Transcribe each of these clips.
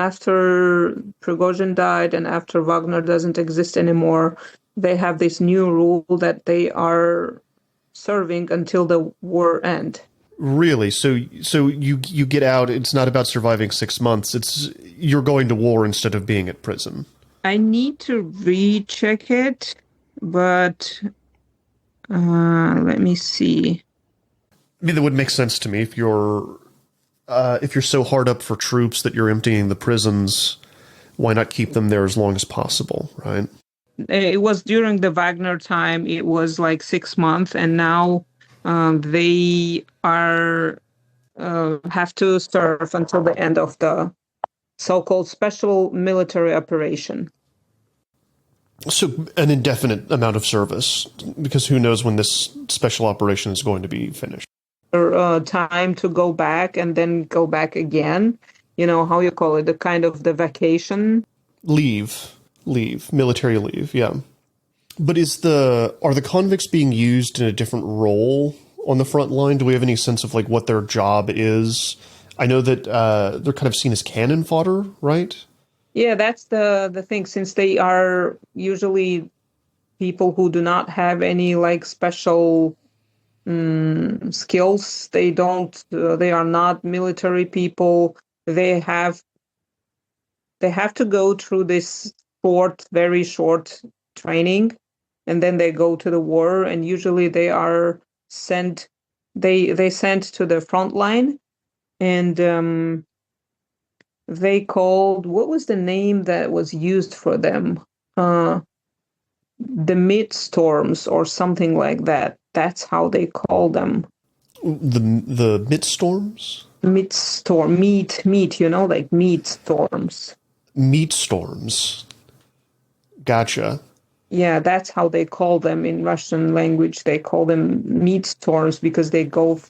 after Prigozhin died and after Wagner doesn't exist anymore, they have this new rule that they are serving until the war end. Really? So you get out. It's not about surviving 6 months. It's you're going to war instead of being at prison. I need to recheck it, but let me see. I mean, that would make sense to me if you're so hard up for troops that you're emptying the prisons. Why not keep them there as long as possible, right? It was during the Wagner time. It was like 6 months, and now they are have to serve until the end of the so-called special military operation. So an indefinite amount of service, because who knows when this special operation is going to be finished. Time to go back and then go back again. You know, how you call it, the kind of the vacation. Leave, military leave, yeah. But are the convicts being used in a different role on the front line? Do we have any sense of like what their job is? I know that they're kind of seen as cannon fodder, right? Yeah, that's the thing. Since they are usually people who do not have any like special skills, they don't. They are not military people. They have to go through this very short training, and then they go to the war. And usually they are sent. They sent to the front line, and they called, what was the name that was used for them? The mid-storms or something like that. That's how they call them. The mid-storms? Mid-storm, meat, like meat storms. Meat storms. Gotcha. Yeah, that's how they call them in Russian language. They call them meat storms because they go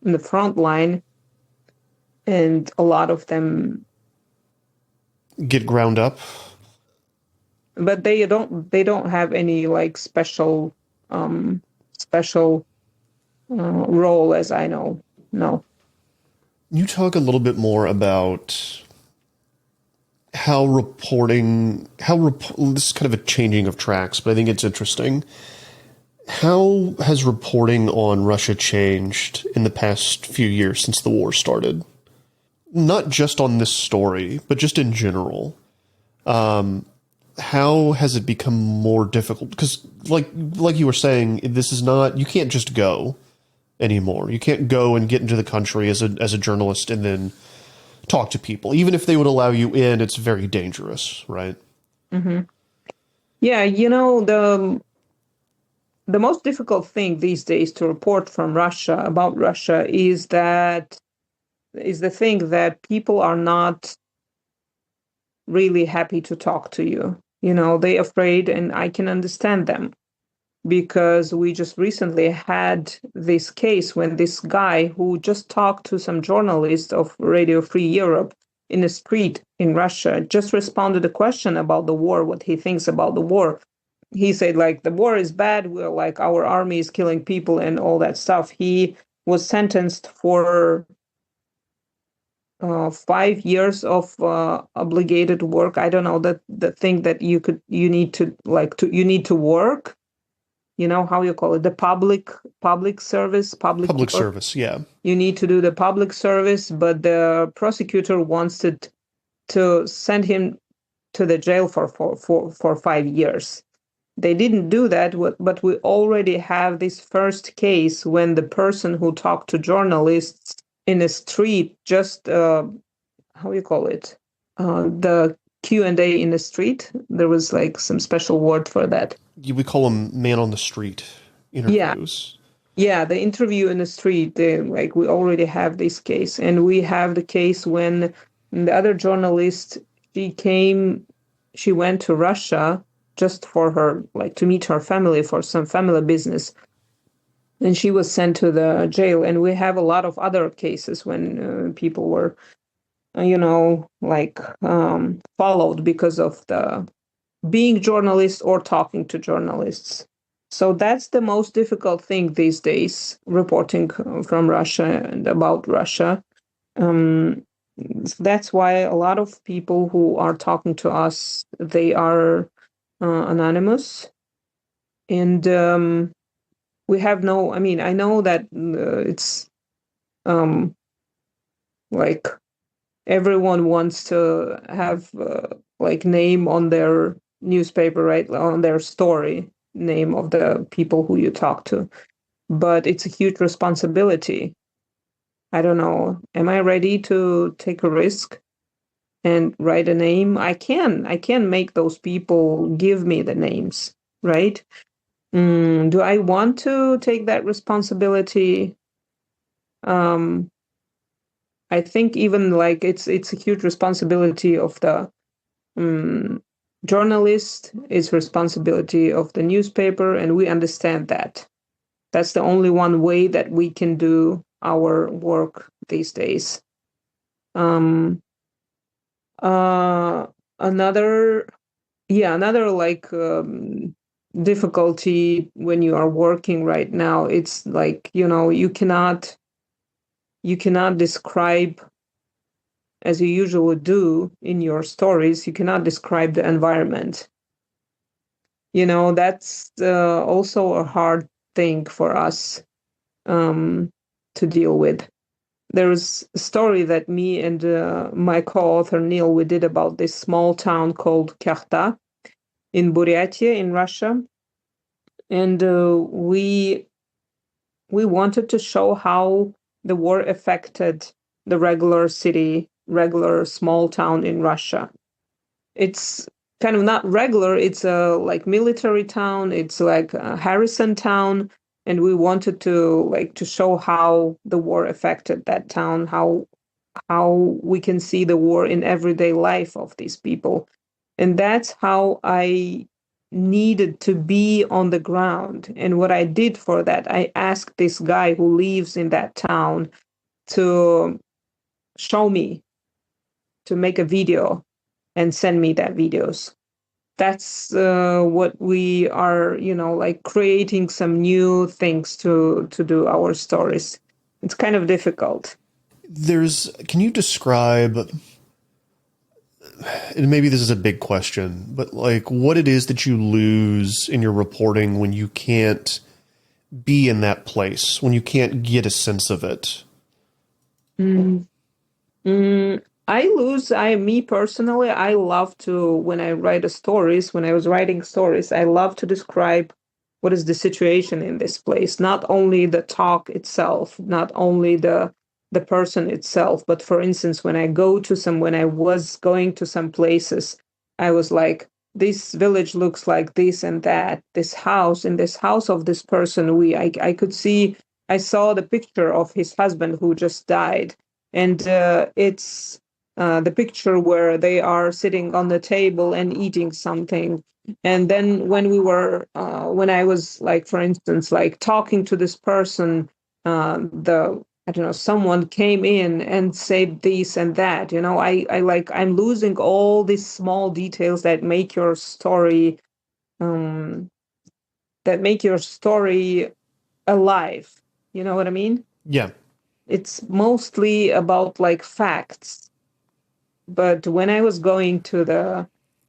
in the front line, and a lot of them get ground up, but they don't have any like special role, as I know. No. You talk a little bit more about how this is kind of a changing of tracks, but I think it's interesting. How has reporting on Russia changed in the past few years since the war started? Not just on this story, but just in general. How has it become more difficult? Because, like you were saying, this is not. You can't just go anymore. You can't go and get into the country as a journalist and then talk to people. Even if they would allow you in, it's very dangerous, right? Mm-hmm. Yeah, the most difficult thing these days to report from Russia about Russia is the thing that people are not really happy to talk to you. They're afraid, and I can understand them, because we just recently had this case when this guy who just talked to some journalists of Radio Free Europe in the street in Russia just responded a question about the war, what he thinks about the war. He said, like, the war is bad. We're like, our army is killing people and all that stuff. He was sentenced for 5 years of obligated work. I don't know, that the thing that you need to work. You know how you call it, the public service, public work. Service, yeah. You need to do the public service, but the prosecutor wanted to send him to the jail for 5 years. They didn't do that, but we already have this first case when the person who talked to journalists in the street just how you call it, the Q&A in the street. There was like some special word for that. We call them man on the street interviews. Yeah, the interview in the street. We already have this case, and we have the case when the other journalist, she went to Russia just for her, to meet her family for some family business. And she was sent to the jail. And we have a lot of other cases when people were, followed because of the being journalists or talking to journalists. So that's the most difficult thing these days, reporting from Russia and about Russia. that's why a lot of people who are talking to us, they are anonymous. And we have no, I mean, I know that it's um, like everyone wants to have like name on their newspaper, right? On their story, name of the people who you talk to. But it's a huge responsibility. I don't know. Am I ready to take a risk and write a name? I can make those people give me the names, right? Do I want to take that responsibility? Um, I think even like it's a huge responsibility of the um, journalist, it's responsibility of the newspaper, and we understand that. That's the only one way that we can do our work these days. Um, uh, another, yeah, another like difficulty when you are working right now, it's like, you cannot describe, as you usually do in your stories, you cannot describe the environment. That's also a hard thing for us um, to deal with. There's a story that me and my co-author Neil, we did about this small town called Kyakhta in Buryatia in Russia. And we wanted to show how the war affected the regular city, regular small town in Russia. It's kind of not regular. It's a like military town. It's like a Harrison town, and we wanted to show how the war affected that town, how we can see the war in everyday life of these people. And that's how I needed to be on the ground. And what I did for that, I asked this guy who lives in that town to show me, to make a video and send me that videos. That's what we are, like creating some new things to do our stories. It's kind of difficult. Can you describe, and maybe this is a big question, but like what it is that you lose in your reporting when you can't be in that place, when you can't get a sense of it? Mm. Me personally, I love to, when I write stories, when I was writing stories, I love to describe what is the situation in this place, not only the talk itself, not only the person itself, but for instance, when I was going to some places, I was like, this village looks like this and that, in this house of this person, I could see, I saw the picture of his husband who just died, and it's the picture where they are sitting on the table and eating something. And then when I was like, for instance, like talking to this person, the I don't know, someone came in and said this and that. I'm losing all these small details um, that make your story alive. You know what I mean? Yeah. It's mostly about like facts. But when I was going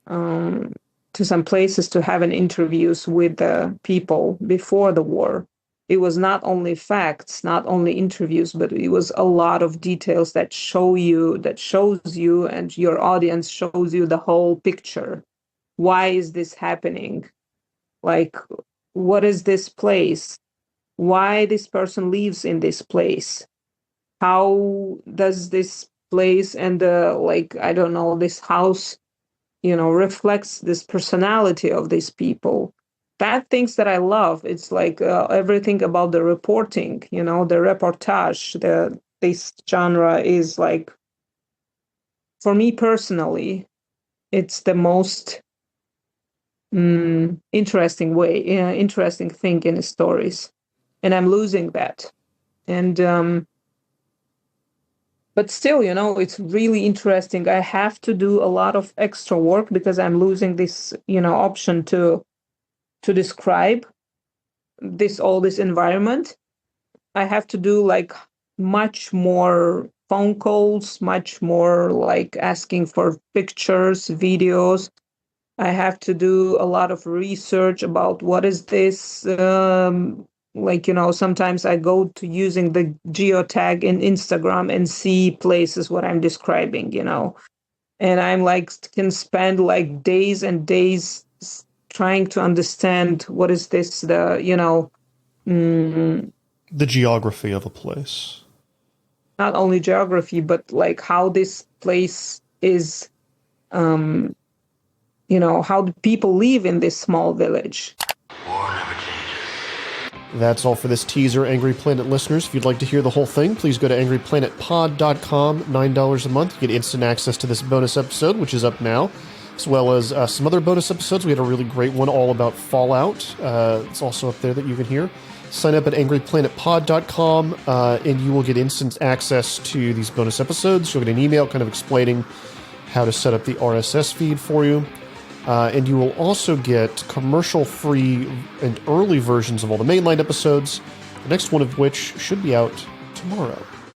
um, to some places to have an interviews with the people before the war, it was not only facts, not only interviews, but it was a lot of details that shows you and your audience shows you the whole picture. Why is this happening? Like, what is this place? Why this person lives in this place? How does this place and I don't know, this house, reflects this personality of these people? That things that I love. It's like everything about the reporting, the reportage. This genre is like, for me personally, it's the most interesting thing in the stories, and I'm losing that. And but still, it's really interesting. I have to do a lot of extra work because I'm losing this, option to describe this environment. I have to do like much more phone calls, much more like asking for pictures, videos. I have to do a lot of research about what is this. Like, sometimes I go to using the geotag in Instagram and see places what I'm describing. And I'm like, can spend like days and days trying to understand what is this, The geography of a place. not only geography, but like how this place is, how the people live in this small village. That's all for this teaser, Angry Planet listeners. If you'd like to hear the whole thing, please go to angryplanetpod.com, $9 a month. You get instant access to this bonus episode, which is up now, as well as some other bonus episodes. We had a really great one all about Fallout. It's also up there that you can hear. Sign up at angryplanetpod.com, and you will get instant access to these bonus episodes. You'll get an email kind of explaining how to set up the RSS feed for you. And you will also get commercial-free and early versions of all the mainline episodes, the next one of which should be out tomorrow.